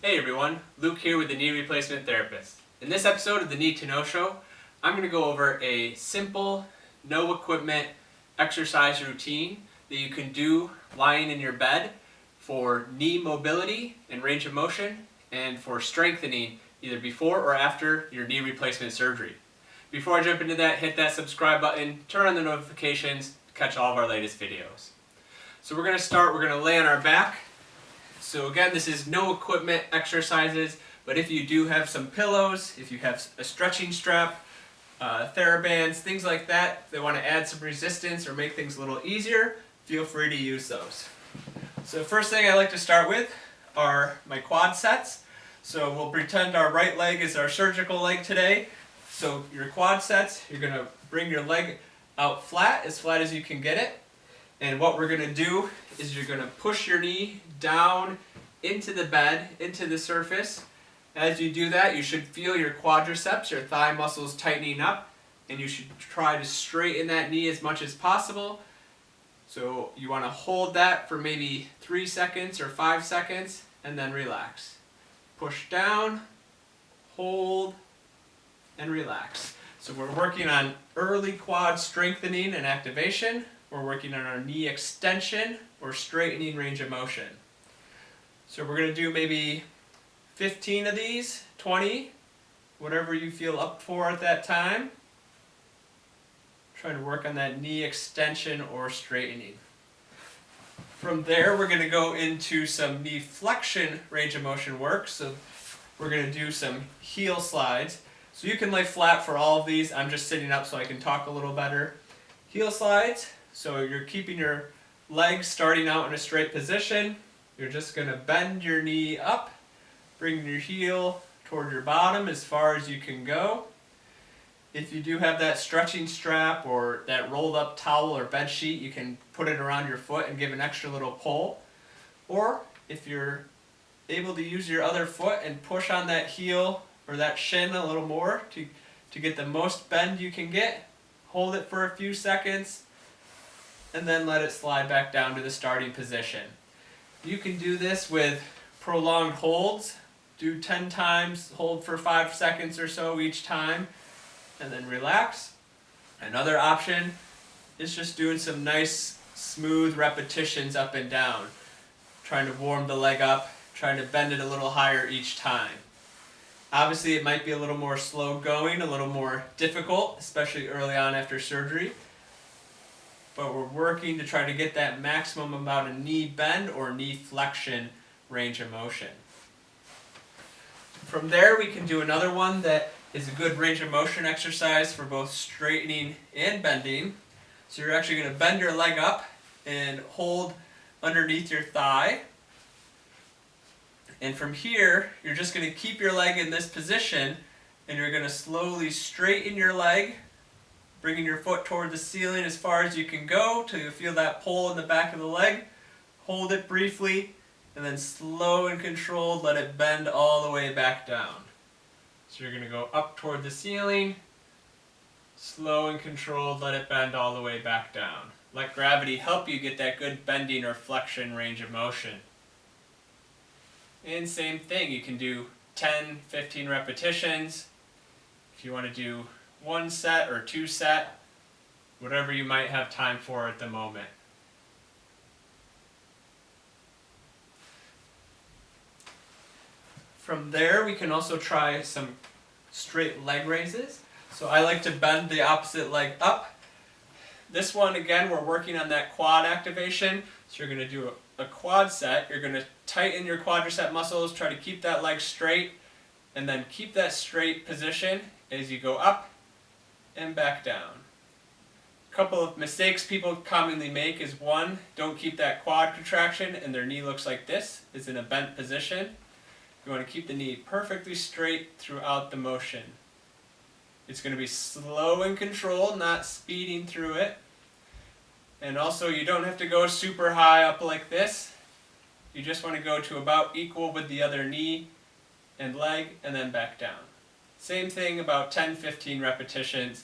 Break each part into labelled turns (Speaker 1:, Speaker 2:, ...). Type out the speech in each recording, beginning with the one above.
Speaker 1: Hey everyone, Luke here with the Knee Replacement Therapist. In this episode of the Need to Know Show, I'm going to go over a simple, no equipment exercise routine that you can do lying in your bed for knee mobility and range of motion and for strengthening either before or after your knee replacement surgery. Before I jump into that, hit that subscribe button, turn on the notifications to catch all of our latest videos. So we're going to lay on our back. So again, this is no equipment exercises, but if you do have some pillows, if you have a stretching strap, TheraBands, things like that, if they want to add some resistance or make things a little easier, feel free to use those. So the first thing I like to start with are my quad sets. So we'll pretend our right leg is our surgical leg today. So your quad sets, you're going to bring your leg out flat as you can get it. And what we're going to do is you're going to push your knee down into the bed, into the surface. As you do that, you should feel your quadriceps, your thigh muscles tightening up, and you should try to straighten that knee as much as possible. So you want to hold that for maybe 3 seconds or 5 seconds, and then relax. Push down, hold, and relax. So we're working on early quad strengthening and activation. We're working on our knee extension or straightening range of motion. So we're going to do maybe 15 of these, 20, whatever you feel up for at that time. Trying to work on that knee extension or straightening. From there, we're going to go into some knee flexion range of motion work. So we're going to do some heel slides. So you can lay flat for all of these. I'm just sitting up so I can talk a little better. Heel slides. So you're keeping your legs starting out in a straight position. You're just going to bend your knee up, bring your heel toward your bottom as far as you can go. If you do have that stretching strap or that rolled up towel or bed sheet, you can put it around your foot and give an extra little pull. Or if you're able to use your other foot and push on that heel or that shin a little more to get the most bend you can get, hold it for a few seconds, and then let it slide back down to the starting position. You can do this with prolonged holds. Do 10 times, hold for 5 seconds or so each time, and then relax. Another option is just doing some nice, smooth repetitions up and down. Trying to warm the leg up, trying to bend it a little higher each time. Obviously, it might be a little more slow going, a little more difficult, especially early on after surgery. But we're working to try to get that maximum amount of knee bend or knee flexion range of motion. From there, we can do another one that is a good range of motion exercise for both straightening and bending. So you're actually going to bend your leg up and hold underneath your thigh. And from here, you're just going to keep your leg in this position, and you're going to slowly straighten your leg, bringing your foot toward the ceiling as far as you can go till you feel that pull in the back of the leg. Hold it briefly, and then slow and controlled, let it bend all the way back down. So you're going to go up toward the ceiling, slow and controlled, let it bend all the way back down. Let gravity help you get that good bending or flexion range of motion. And same thing, you can do 10, 15 repetitions. If you want to do 1 set or 2 set, whatever you might have time for at the moment. From there, we can also try some straight leg raises. So I like to bend the opposite leg up. This one, again, we're working on that quad activation. So you're going to do a quad set. You're going to tighten your quadricep muscles, try to keep that leg straight, and then keep that straight position as you go up and back down. A couple of mistakes people commonly make is one, don't keep that quad contraction and their knee looks like this, is in a bent position. You want to keep the knee perfectly straight throughout the motion. It's going to be slow and controlled, not speeding through it. And also you don't have to go super high up like this. You just want to go to about equal with the other knee and leg and then back down. Same thing, about 10-15 repetitions,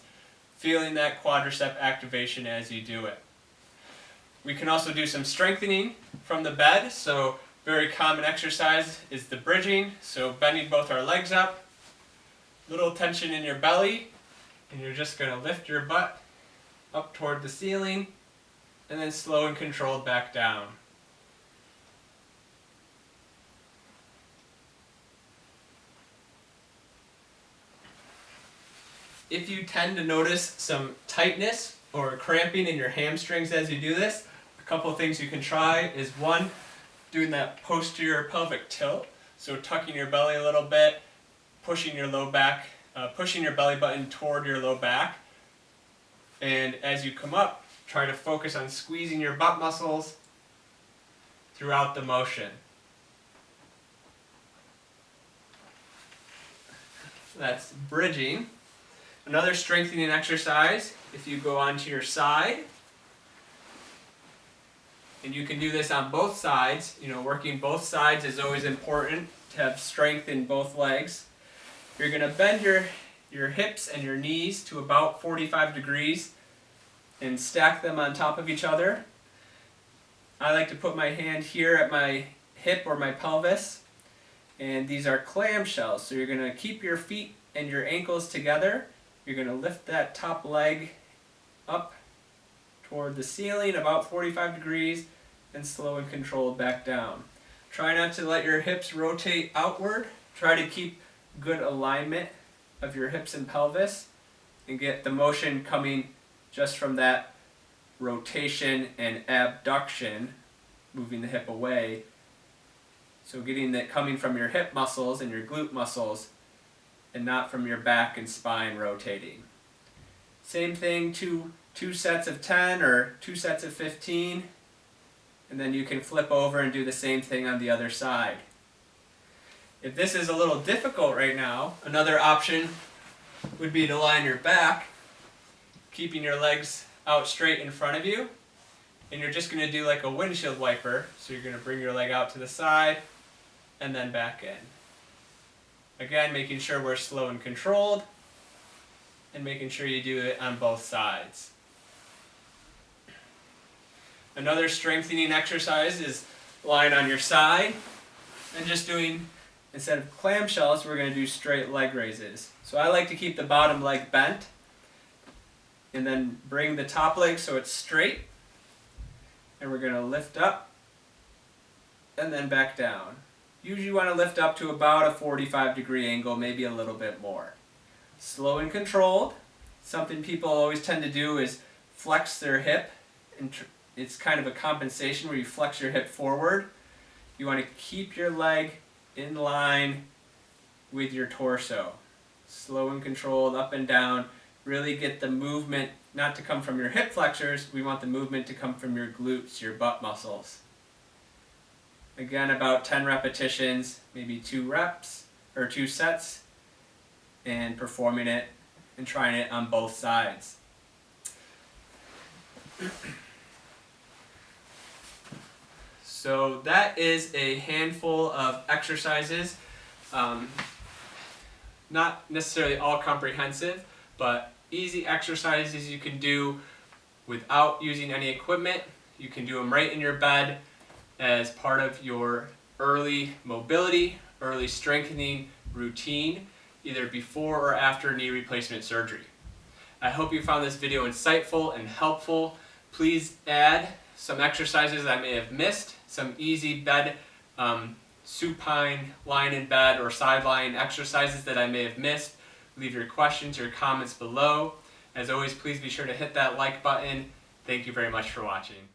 Speaker 1: feeling that quadricep activation as you do it. We can also do some strengthening from the bed. So very common exercise is the bridging, so bending both our legs up, little tension in your belly, and you're just going to lift your butt up toward the ceiling, and then slow and controlled back down. If you tend to notice some tightness or cramping in your hamstrings as you do this, a couple things you can try is one, doing that posterior pelvic tilt, so tucking your belly a little bit, pushing your low back, pushing your belly button toward your low back, and as you come up, try to focus on squeezing your butt muscles throughout the motion. That's bridging. Another strengthening exercise, if you go onto your side, and you can do this on both sides, working both sides is always important to have strength in both legs. You're going to bend your hips and your knees to about 45 degrees and stack them on top of each other. I like to put my hand here at my hip or my pelvis, and these are clamshells. So you're going to keep your feet and your ankles together. You're going to lift that top leg up toward the ceiling about 45 degrees and slow and controlled back down. Try not to let your hips rotate outward. Try to keep good alignment of your hips and pelvis and get the motion coming just from that rotation and abduction, moving the hip away. So getting that coming from your hip muscles and your glute muscles and not from your back and spine rotating. Same thing, two sets of 10 or 2 sets of 15, and then you can flip over and do the same thing on the other side. If this is a little difficult right now, another option would be to lie on your back, keeping your legs out straight in front of you, and you're just going to do like a windshield wiper, so you're going to bring your leg out to the side and then back in. Again, making sure we're slow and controlled, and making sure you do it on both sides. Another strengthening exercise is lying on your side and just doing, instead of clamshells, we're going to do straight leg raises. So I like to keep the bottom leg bent and then bring the top leg so it's straight, and we're going to lift up and then back down. Usually you want to lift up to about a 45-degree angle, maybe a little bit more. Slow and controlled. Something people always tend to do is flex their hip, and it's kind of a compensation where you flex your hip forward. You want to keep your leg in line with your torso. Slow and controlled, up and down. Really get the movement not to come from your hip flexors, we want the movement to come from your glutes, your butt muscles. Again, about 10 repetitions, maybe 2 reps or 2 sets, and performing it and trying it on both sides. So that is a handful of exercises, not necessarily all comprehensive, but easy exercises you can do without using any equipment. You can do them right in your bed as part of your early mobility, early strengthening routine, either before or after knee replacement surgery. I hope you found this video insightful and helpful. Please add some exercises I may have missed, some easy bed, supine, lying in bed, or side lying exercises that I may have missed. Leave your questions or comments below. As always, please be sure to hit that like button. Thank you very much for watching.